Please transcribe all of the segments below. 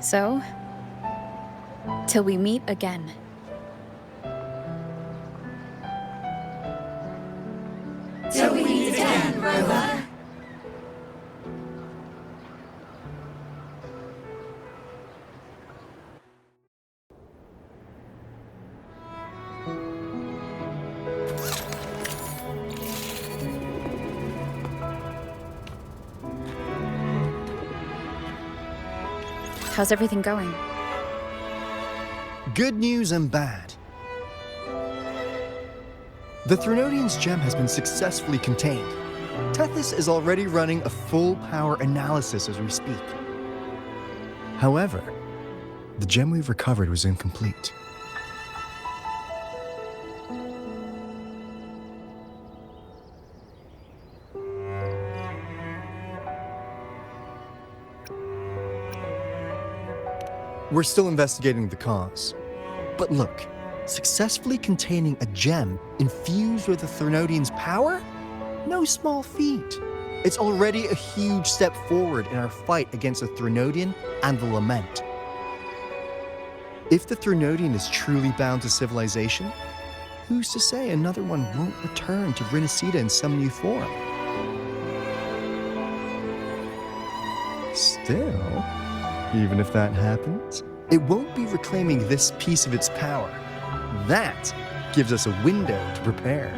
So, till we meet again. Till we meet again, Rover. How's everything going? Good news and bad. The Threnodian's gem has been successfully contained. Tethys is already running a full power analysis as we speak. However, the gem we've recovered was incomplete. We're still investigating the cause. But look, successfully containing a gem infused with the Threnodian's power? No small feat. It's already a huge step forward in our fight against the Threnodian and the Lament. If the Threnodian is truly bound to civilization, who's to say another one won't return to Rinascita in some new form? Still, even if that happens, it won't be reclaiming this piece of its power. That gives us a window to prepare.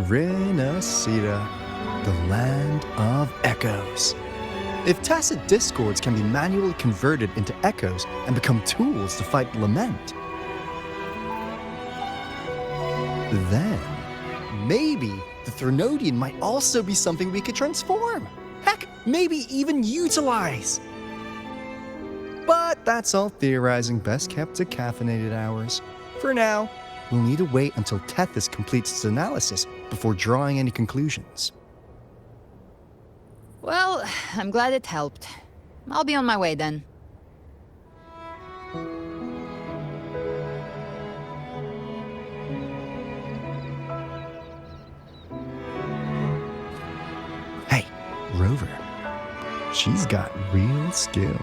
Rinascita, the land of echoes. If tacit discords can be manually converted into echoes and become tools to fight the Lament, then maybe the Threnodian might also be something we could transform. Heck, maybe even utilize. But that's all theorizing best kept to caffeinated hours. For now, we'll need to wait until Tethys completes its analysis before drawing any conclusions. Well, I'm glad it helped. I'll be on my way then. Hey, Rover. She's got real skill.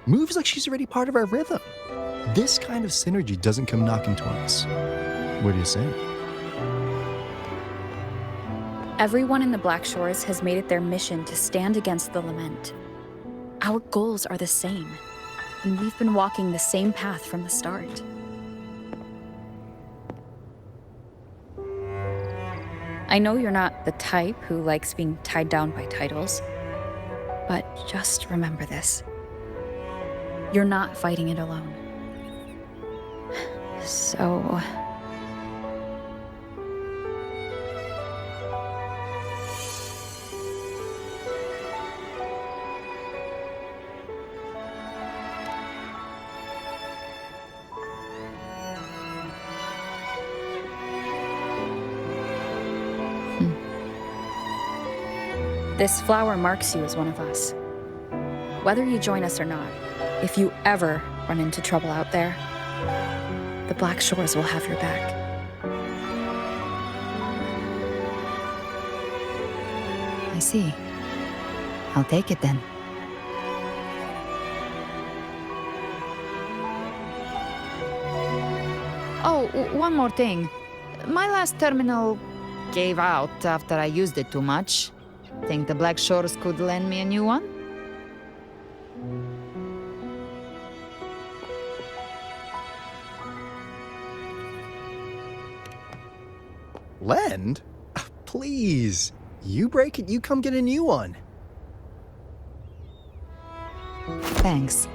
Moves like she's already part of our rhythm. This kind of synergy doesn't come knocking twice. What do you say? Everyone in the Black Shores has made it their mission to stand against the Lament. Our goals are the same, and we've been walking the same path from the start. I know you're not the type who likes being tied down by titles, but just remember this. You're not fighting it alone. So... This flower marks you as one of us. Whether you join us or not, if you ever run into trouble out there, the Black Shores will have your back. I see. I'll take it then. Oh, one more thing. My last terminal gave out after I used it too much. Think the Black Shores could lend me a new one? Lend? Please. You break it, you come get a new one. Thanks.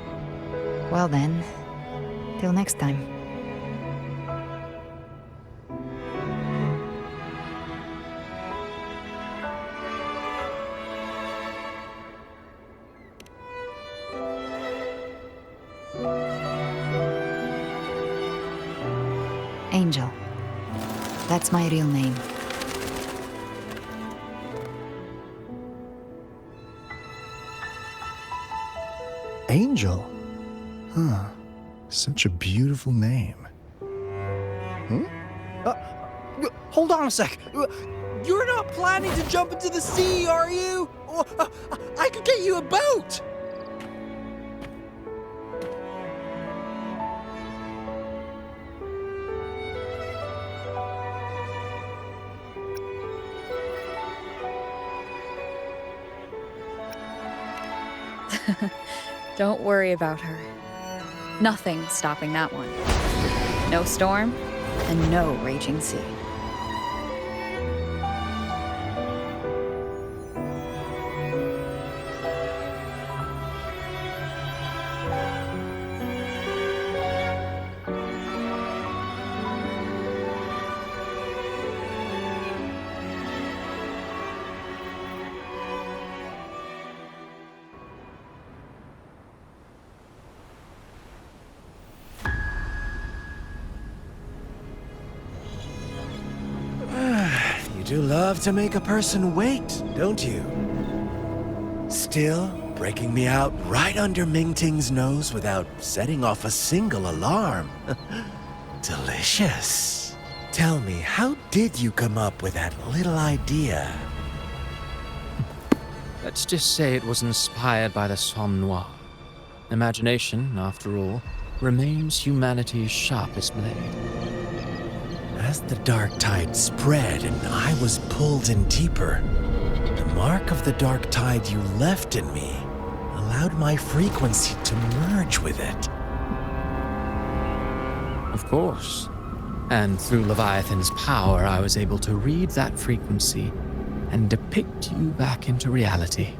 Well then, till next time. Angel. That's my real name. Angel? Huh. Such a beautiful name. Hold on a sec. You're not planning to jump into the sea, are you? I could get you a boat. Don't worry about her. Nothing's stopping that one. No storm, and no raging sea. You do love to make a person wait, don't you? Still, breaking me out right under Mingting's nose without setting off a single alarm. Delicious. Tell me, how did you come up with that little idea? Let's just say it was inspired by the Somme Noire. Imagination, after all, remains humanity's sharpest blade. As the dark tide spread and I was pulled in deeper, the mark of the dark tide you left in me allowed my frequency to merge with it. Of course. And through Leviathan's power, I was able to read that frequency and depict you back into reality.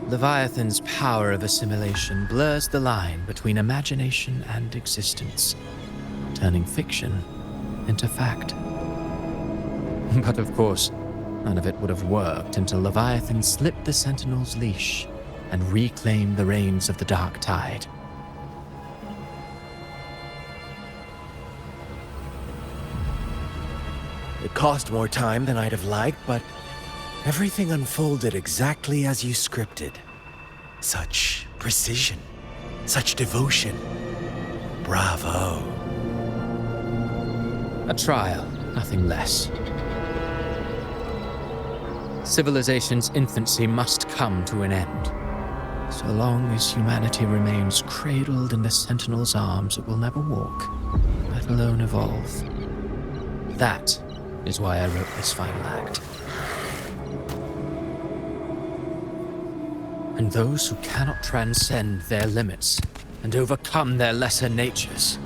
Leviathan's power of assimilation blurs the line between imagination and existence, turning fiction into fact. But of course, none of it would have worked until Leviathan slipped the Sentinel's leash and reclaimed the reins of the dark tide. It cost more time than I'd have liked, but everything unfolded exactly as you scripted. Such precision, such devotion. Bravo. A trial, nothing less. Civilization's infancy must come to an end. So long as humanity remains cradled in the Sentinel's arms, it will never walk, let alone evolve. That is why I wrote this final act. And those who cannot transcend their limits and overcome their lesser natures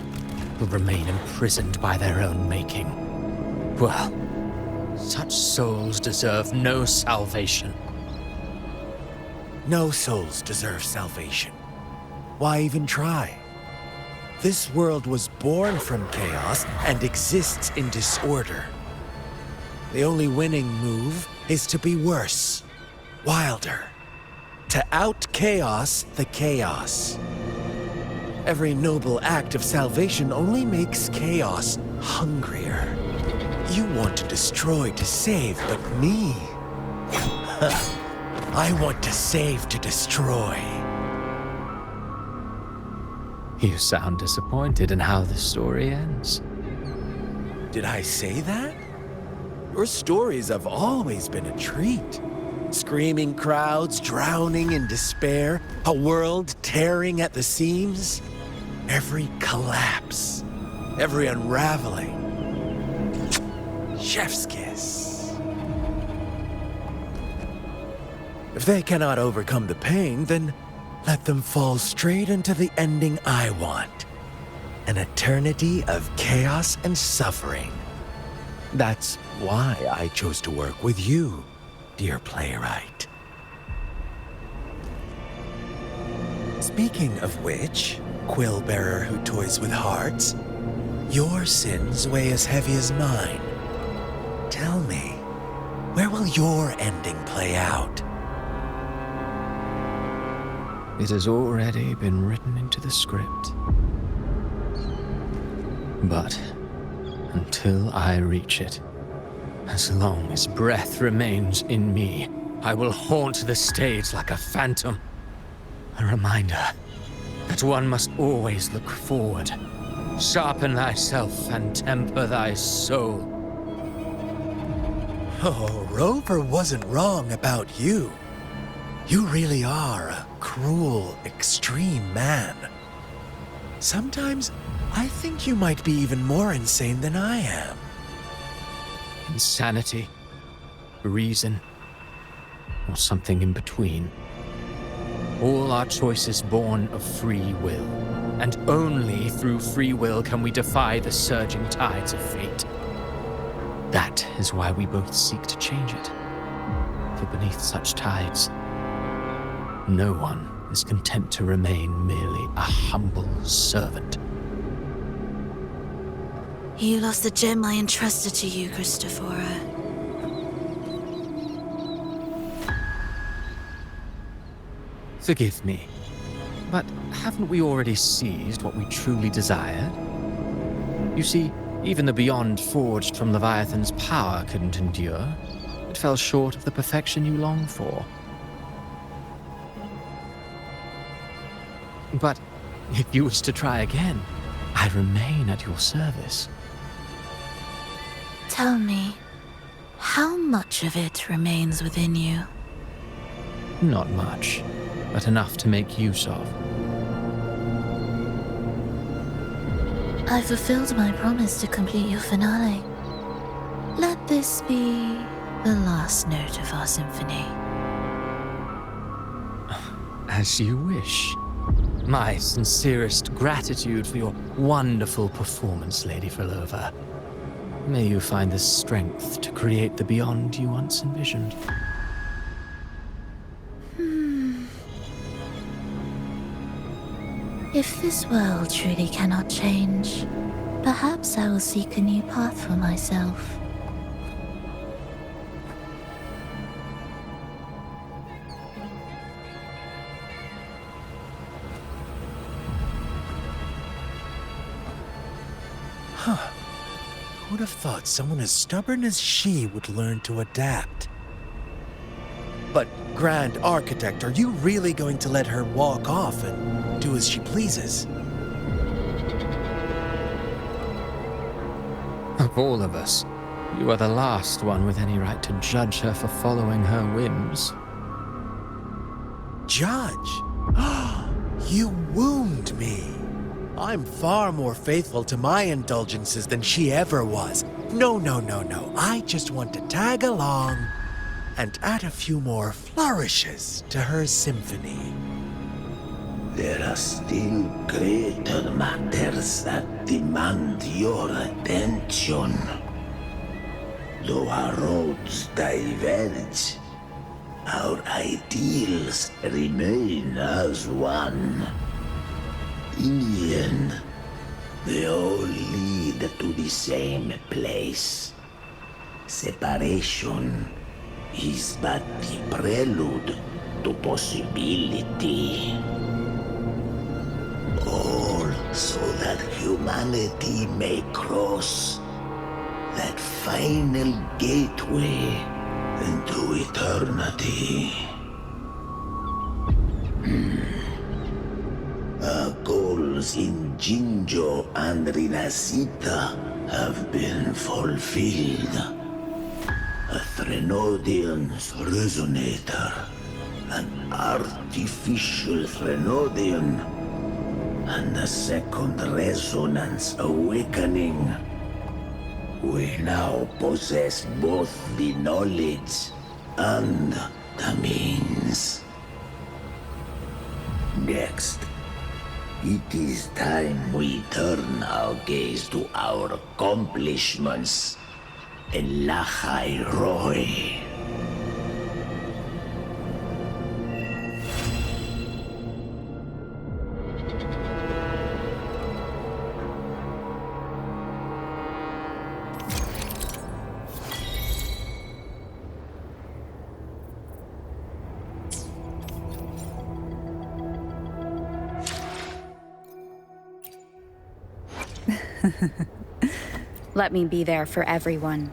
will remain imprisoned by their own making. Well, such souls deserve no salvation. No souls deserve salvation. Why even try? This world was born from chaos and exists in disorder. The only winning move is to be worse, wilder, to out-chaos the chaos. Every noble act of salvation only makes chaos hungrier. You want to destroy to save, but me? I want to save to destroy. You sound disappointed in how the story ends. Did I say that? Your stories have always been a treat. Screaming crowds drowning in despair, a world tearing at the seams. Every collapse, every unraveling. Chef's kiss. If they cannot overcome the pain, then let them fall straight into the ending I want. An eternity of chaos and suffering. That's why I chose to work with you, dear playwright. Speaking of which, quill bearer who toys with hearts, your sins weigh as heavy as mine. Tell me, where will your ending play out? It has already been written into the script. But until I reach it, as long as breath remains in me, I will haunt the stage like a phantom. A reminder that one must always look forward. Sharpen thyself and temper thy soul. Oh, Rover wasn't wrong about you. You really are a cruel, extreme man. Sometimes I think you might be even more insane than I am. Insanity, reason, or something in between. All our choices born of free will, and only through free will can we defy the surging tides of fate. That is why we both seek to change it. For beneath such tides, no one is content to remain merely a humble servant. You lost the gem I entrusted to you, Christophora. Forgive me, but haven't we already seized what we truly desired? You see, even the beyond forged from Leviathan's power couldn't endure. It fell short of the perfection you long for. But if you wish to try again, I remain at your service. Tell me, how much of it remains within you? Not much, but enough to make use of. I fulfilled my promise to complete your finale. Let this be the last note of our symphony. As you wish. My sincerest gratitude for your wonderful performance, Lady Frolova. May you find the strength to create the beyond you once envisioned. If this world truly cannot change, perhaps I will seek a new path for myself. Who'd have thought someone as stubborn as she would learn to adapt? But, Grand Architect, are you really going to let her walk off and do as she pleases? Of all of us, you are the last one with any right to judge her for following her whims. Judge? You wound me. I'm far more faithful to my indulgences than she ever was. No. I just want to tag along and add a few more flourishes to her symphony. There are still greater matters that demand your attention. Though our roads diverge, our ideals remain as one. In the end, they all lead to the same place. Separation is but the prelude to possibility. All so that humanity may cross that final gateway into eternity. Our goals in Jinjo and Rinascita have been fulfilled. A Threnodian's resonator, an artificial Threnodian, and a second resonance awakening. We now possess both the knowledge and the means. Next, it is time we turn our gaze to our accomplishments in Lahai Roy. Let me be there for everyone.